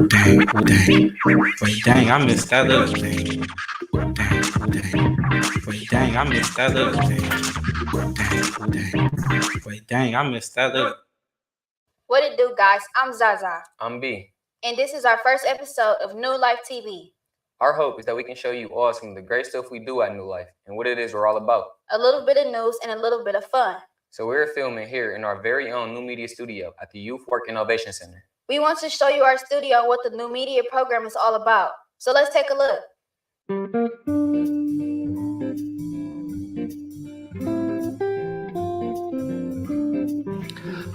Dang, dang. Wait, dang, I missed that little thing. Dang, dang. Wait, dang, I missed that little thing. Dang. Wait, dang, I missed that little. What it do, guys? I'm Zaza. I'm B. And this is our first episode of Neu-Life TV. Our hope is that we can show you all some of the great stuff we do at Neu-Life and what it is we're all about. A little bit of news and a little bit of fun. So we're filming here in our very own new media studio at the Youth Work Innovation Center. We want to show you our studio and what the new media program is all about. So let's take a look.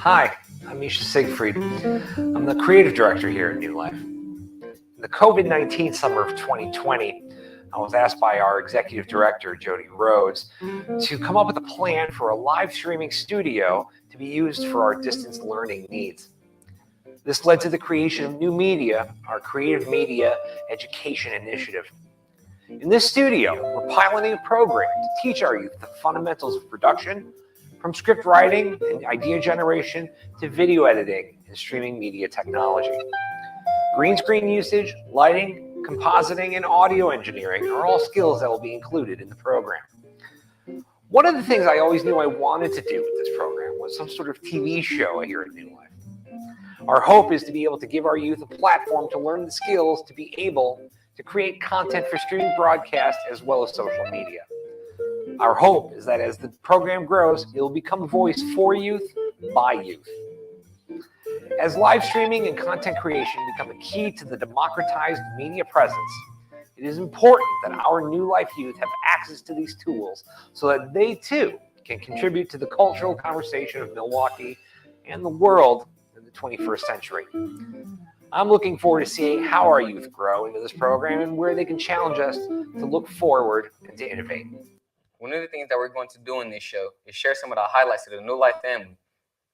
Hi, I'm Misha Siegfried. I'm the creative director here at Neu-Life. In the COVID-19 summer of 2020, I was asked by our executive director, Jody Rhodes, to come up with a plan for a live streaming studio to be used for our distance learning needs. This led to the creation of New Media, our creative media education initiative. In this studio, we're piloting a program to teach our youth the fundamentals of production, from script writing and idea generation to video editing and streaming media technology. Green screen usage, lighting, compositing, and audio engineering are all skills that will be included in the program. One of the things I always knew I wanted to do with this program was some sort of TV show here at Neu-Life. Our hope is to be able to give our youth a platform to learn the skills to be able to create content for streaming broadcast as well as social media. Our hope is that as the program grows, it will become a voice for youth, by youth. As live streaming and content creation become a key to the democratized media presence, it is important that our Neu-Life youth have access to these tools so that they too can contribute to the cultural conversation of Milwaukee and the world in the 21st century. I'm looking forward to seeing how our youth grow into this program and where they can challenge us to look forward and to innovate. One of the things that we're going to do in this show is share some of the highlights of the Neu-Life family.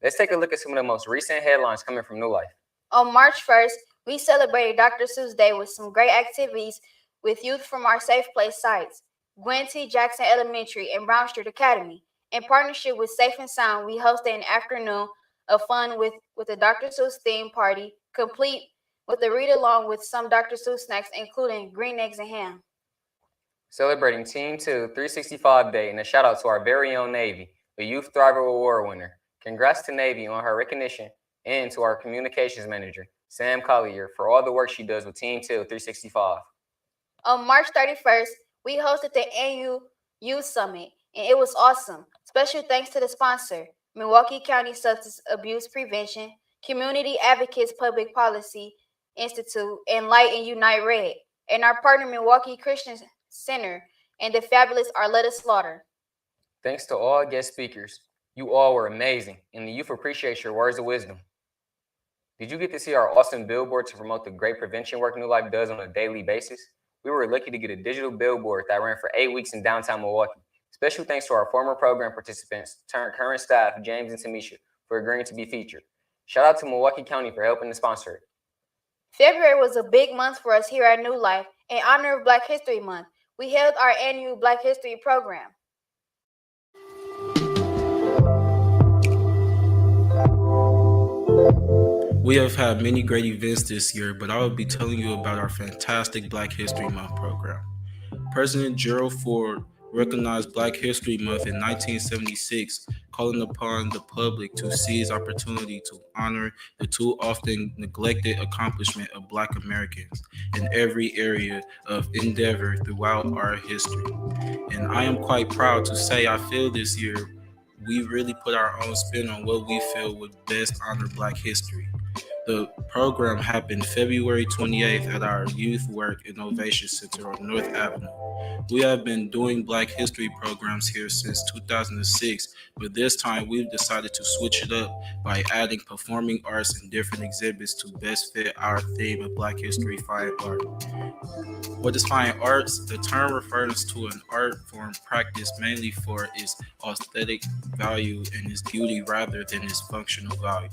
Let's take a look at some of the most recent headlines coming from Neu-Life. On March 1st, we celebrated Dr. Seuss Day with some great activities with youth from our Safe Place sites, Gwen T. Jackson Elementary and Brown Street Academy. In partnership with Safe and Sound, we hosted an afternoon of fun with a Dr. Seuss theme party, complete with a read-along with some Dr. Seuss snacks, including green eggs and ham. Celebrating Team 2 365 Day and a shout out to our very own Navy, the Youth Thriver Award winner. Congrats to Navy on her recognition and to our communications manager, Sam Collier, for all the work she does with Team 2 365. On March 31st, we hosted the annual Youth Summit, and it was awesome. Special thanks to the sponsor, Milwaukee County Substance Abuse Prevention, Community Advocates Public Policy Institute, and Light and Unite Red, and our partner, Milwaukee Christian Center, and the fabulous Arletta Slaughter. Thanks to all guest speakers. You all were amazing, and the youth appreciate your words of wisdom. Did you get to see our awesome billboard to promote the great prevention work Neu-Life does on a daily basis? We were lucky to get a digital billboard that ran for 8 weeks in downtown Milwaukee. Special thanks to our former program participants, turned current staff, James and Tamisha, for agreeing to be featured. Shout out to Milwaukee County for helping to sponsor it. February was a big month for us here at Neu-Life. In honor of Black History Month, we held our annual Black History program. We have had many great events this year, but I will be telling you about our fantastic Black History Month program. President Gerald Ford recognized Black History Month in 1976, calling upon the public to seize opportunity to honor the too often neglected accomplishment of Black Americans in every area of endeavor throughout our history. And I am quite proud to say I feel this year we really put our own spin on what we feel would best honor Black history. The program happened February 28th at our Youth Work Innovation Center on North Avenue. We have been doing Black History programs here since 2006, but this time we've decided to switch it up by adding performing arts and different exhibits to best fit our theme of Black History Fine Art. What is fine arts? The term refers to an art form practiced mainly for its aesthetic value and its beauty rather than its functional value.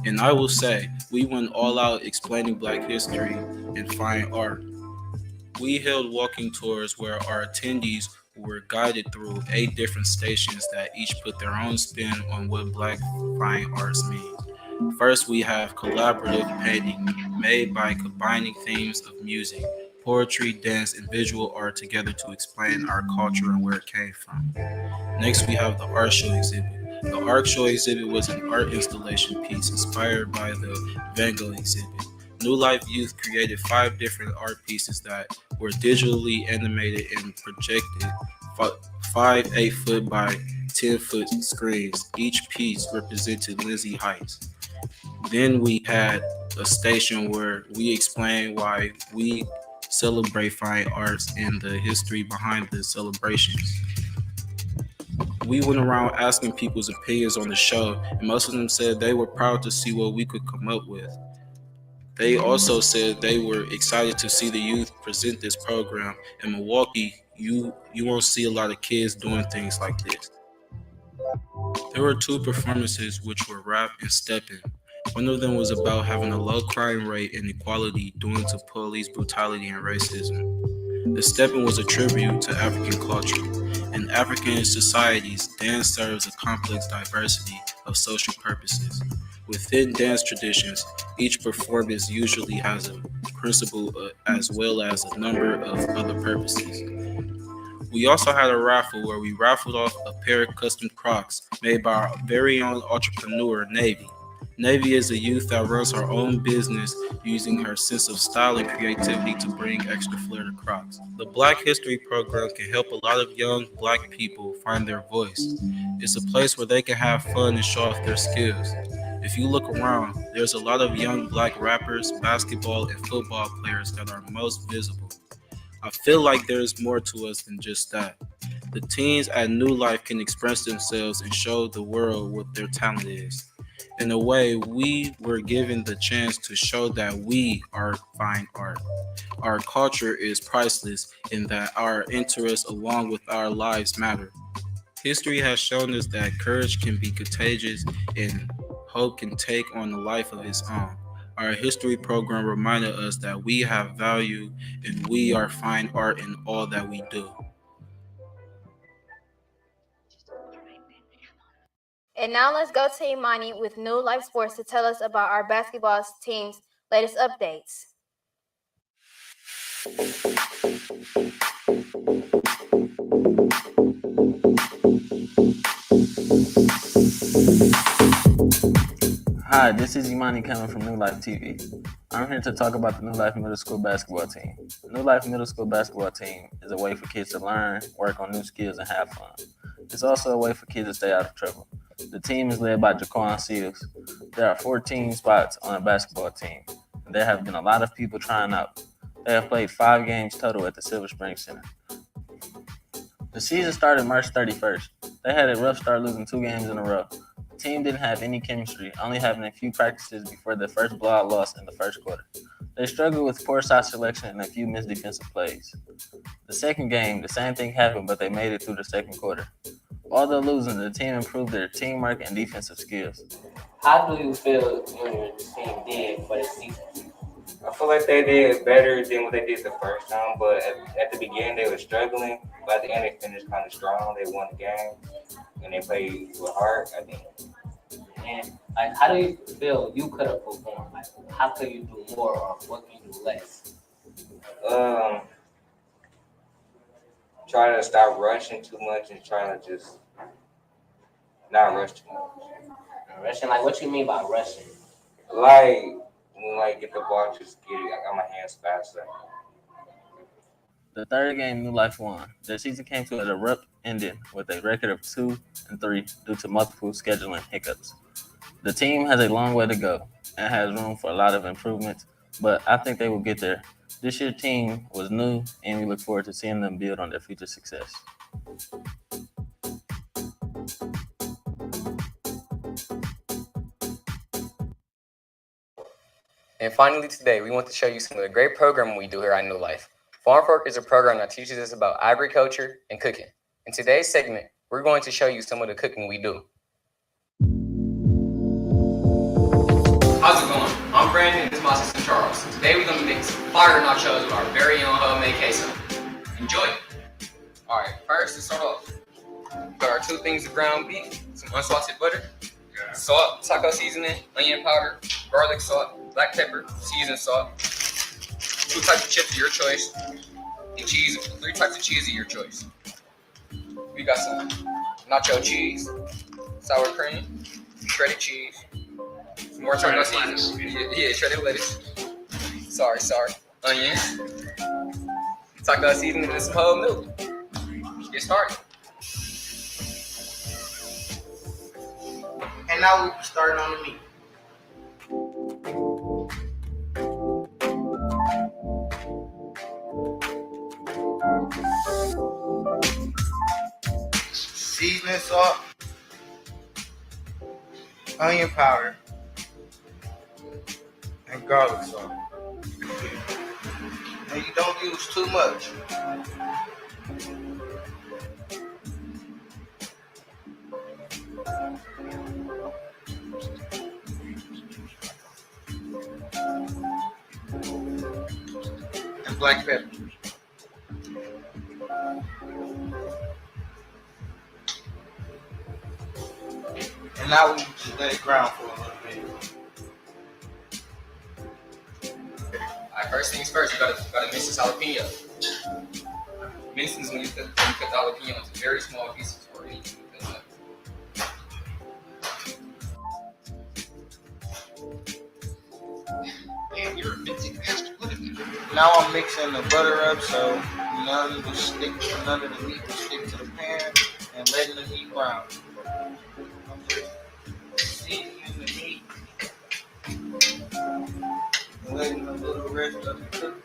And I will say, we went all out explaining Black history and fine art. We held walking tours where our attendees were guided through 8 different stations that each put their own spin on what Black fine arts means. First, we have collaborative painting, made by combining themes of music, poetry, dance, and visual art together to explain our culture and where it came from. Next, we have the art show exhibit. The art show exhibit was an art installation piece inspired by the Van Gogh exhibit. New Life Youth created 5 different art pieces that were digitally animated and projected 5 8-foot by 10-foot screens. Each piece represented Lindsay Heights. Then we had a station where we explained why we celebrate fine arts and the history behind the celebrations. We went around asking people's opinions on the show, and most of them said they were proud to see what we could come up with. They also said they were excited to see the youth present this program. In Milwaukee, you won't see a lot of kids doing things like this. There were 2 performances which were rap and stepping. One of them was about having a low crime rate and equality due to police brutality and racism. The stepping was a tribute to African culture. In African societies, dance serves a complex diversity of social purposes. Within dance traditions, each performance usually has a principle as well as a number of other purposes. We also had a raffle where we raffled off a pair of custom Crocs made by our very own entrepreneur, Navy. Navy is a youth that runs her own business using her sense of style and creativity to bring extra flair to Crocs. The Black History program can help a lot of young Black people find their voice. It's a place where they can have fun and show off their skills. If you look around, there's a lot of young Black rappers, basketball, and football players that are most visible. I feel like there's more to us than just that. The teens at New Life can express themselves and show the world what their talent is. In a way, we were given the chance to show that we are fine art. Our culture is priceless in that our interests along with our lives matter. History has shown us that courage can be contagious and hope can take on a life of its own. Our history program reminded us that we have value and we are fine art in all that we do. And now let's go to Imani with New Life Sports to tell us about our basketball team's latest updates. Hi, this is Imani coming from Neu-Life TV. I'm here to talk about the New Life Middle School basketball team. The New Life Middle School basketball team is a way for kids to learn, work on new skills, and have fun. It's also a way for kids to stay out of trouble. The team is led by Jaquan Seals. There are 14 spots on a basketball team, and there have been a lot of people trying out. They have played 5 games total at the Silver Spring Center. The season started March 31st. They had a rough start, losing 2 games in a row. The team didn't have any chemistry, only having a few practices before their first blowout loss in the first quarter. They struggled with poor shot selection and a few missed defensive plays. The second game, the same thing happened, but they made it through the second quarter. Although losing, the team improved their teamwork and defensive skills. How do you feel your team did for the season? I feel like they did better than what they did the first time, but at the beginning they were struggling. But at the end they finished kind of strong. They won the game, and they played with heart, I think. And like, how do you feel you could have performed? Like, how could you do more, or what can you do less? Try to stop rushing too much and try to just not rush too much. Rushing, like, what you mean by rushing? Like when get the ball, just get it. I got my hands faster. The third game New Life won. Their season came to an abrupt ending with a record of 2-3 due to multiple scheduling hiccups. The team has a long way to go and has room for a lot of improvements, but I think they will get there. This year's team was new, and we look forward to seeing them build on their future success. And finally today, we want to show you some of the great programming we do here at New Life. Farm Fork is a program that teaches us about agriculture and cooking. In today's segment, we're going to show you some of the cooking we do. How's it going? I'm Brandon and this is my assistant Charles. Today we're going to make some fire nachos with our very own homemade queso. Enjoy! Alright, first to start off, we got our 2 things of ground beef, some unsalted butter, salt, taco seasoning, onion powder, garlic salt, black pepper, seasoned salt. 2 types of chips of your choice, and cheese, 3 types of cheese of your choice. We got some nacho cheese, sour cream, shredded cheese, some more taco seasoning. Yeah, shredded lettuce. Sorry. Onions, taco seasoning, and some whole milk. Get started. And now we can start on the meat. Seasoning salt, onion powder, and garlic salt. And you don't use too much. And black pepper. And now we just let it ground for a little bit. Alright, first things first, you gotta mince this jalapeno. Mincing is when you cut the jalapeno into very small pieces or anything you cut up. Man, you're a mincy master. Look at you. Now I'm mixing the butter up so none of the meat will stick to the pan and letting the meat brown. I'm just seasoning the meat and letting a little rest of it cook.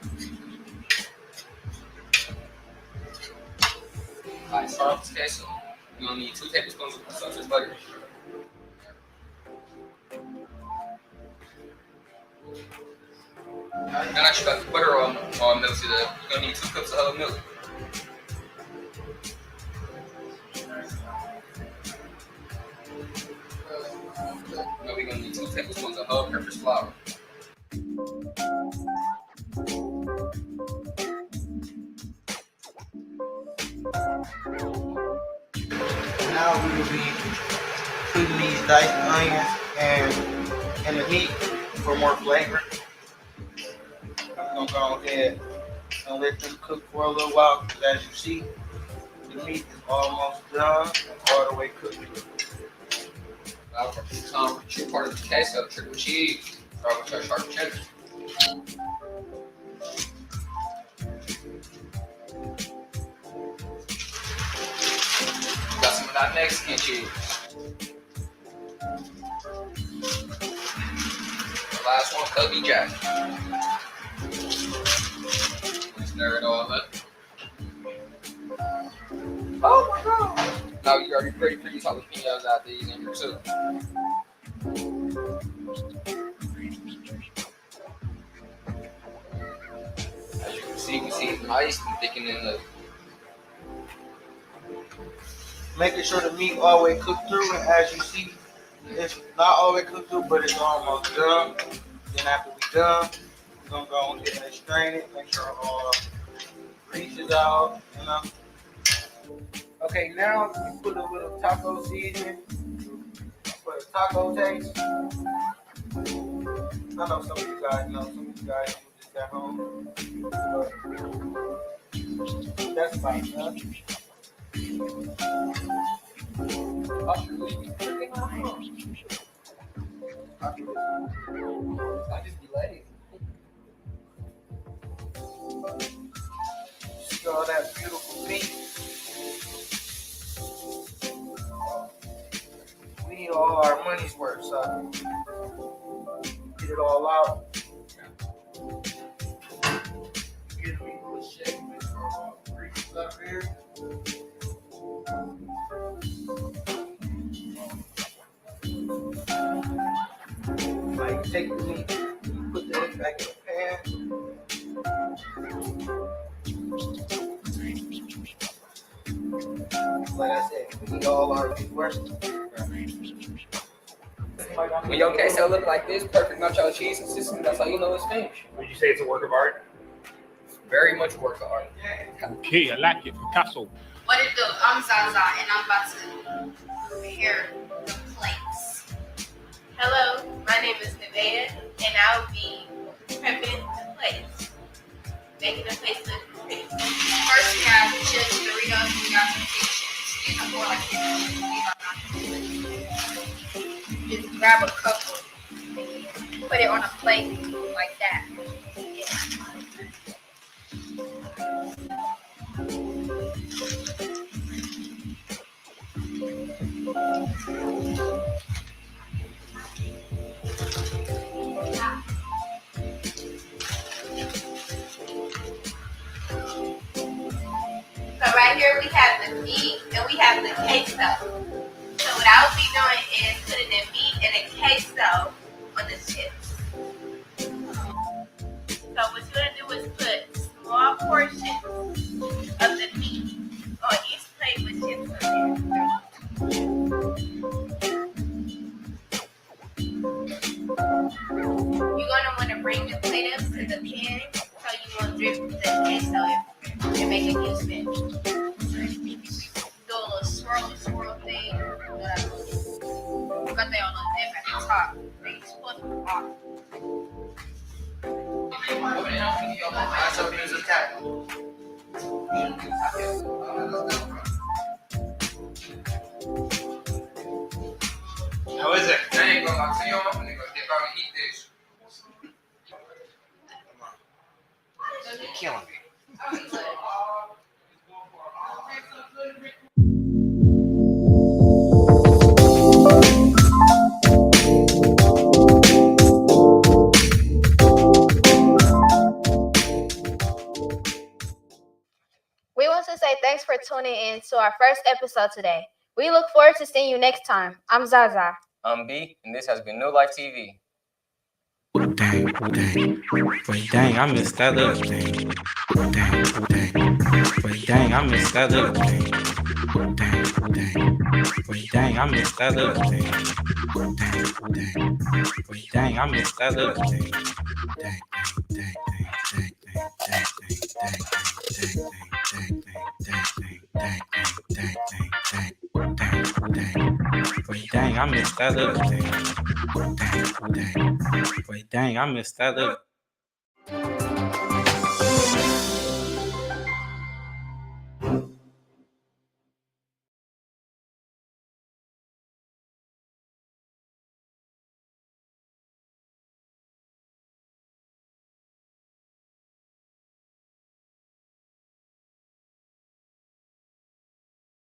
Alright, start off this queso. You're gonna need 2 tablespoons of unsalted butter. Now that you got the butter all melted up, you're gonna need 2 cups of whole milk. Now we're gonna need 2 tablespoons of whole purpose flour. Now we will be putting these diced onions and the meat for more flavor. I'm gonna go ahead and let them cook for a little while because as you see, the meat is almost done and all the way cooked. Now for the true part of the queso, triple cheese. Start with your sharp cheddar. Got some of that Mexican cheese. The last one, Cubby Jack. Stir it all up. Oh my god! Now you already ready for these jalapenos out these in here too. As you can see, we see it nice and thickening up. Making sure the meat all the way cooked through, and as you see, it's not all the way cooked through, but it's almost done. Then after we're done, we're gonna go ahead and strain it, make sure all grease is out, you know. Okay, now we put a little taco seasoning for the taco taste. I know some of you guys know, some of you guys do this at home, but that's fine, huh? I just be lazy. See all that beautiful meat? We need all our money's worth, so get it all out. Get me a little shake, grease up here. Like take the meat, put that back in the pan. Like I said, we need all our meat worth. When your queso look like this, perfect nacho cheese consistency, that's how you know it's finished. Would you say it's a work of art? Very much work of art. Okay, I like it, Picasso. What it do? I'm Zaza, and I'm about to prepare the plates. Hello, my name is Nevaeh, and I'll be prepping the plates. making a face look pretty. First, we have chips, Doritos, we got some chips. These are more like chips. These are not. Just grab a couple, put it on a plate like that. Yeah. So right here we have the meat and we have the queso. So what I'll be doing is putting the meat and the queso on the chips. So what you're gonna do is put small portions of the meat on each plate with chips on there. You're gonna want to bring the plate up to the pan so you won't drip the queso and make a huge spin. Do a little swirl thing. Got that on the dip at the top. They split them off. How is it? I ain't gonna lie to you, I'm gonna dip out and eat this. You're killing me. We want to say thanks for tuning in to our first episode today. We look forward to seeing you next time. I'm Zaza. I'm B, and this has been Neu-Life TV. Dang. Wait, dang, I missed that little thing. Dang. Wait, dang, I missed that little thing. Dang. Wait, dang, I missed that little thing. Dang. Wait, dang, I missed that little thing. Dang. Wait, dang, I missed that little thing. Dang. Wait, dang, I missed that little.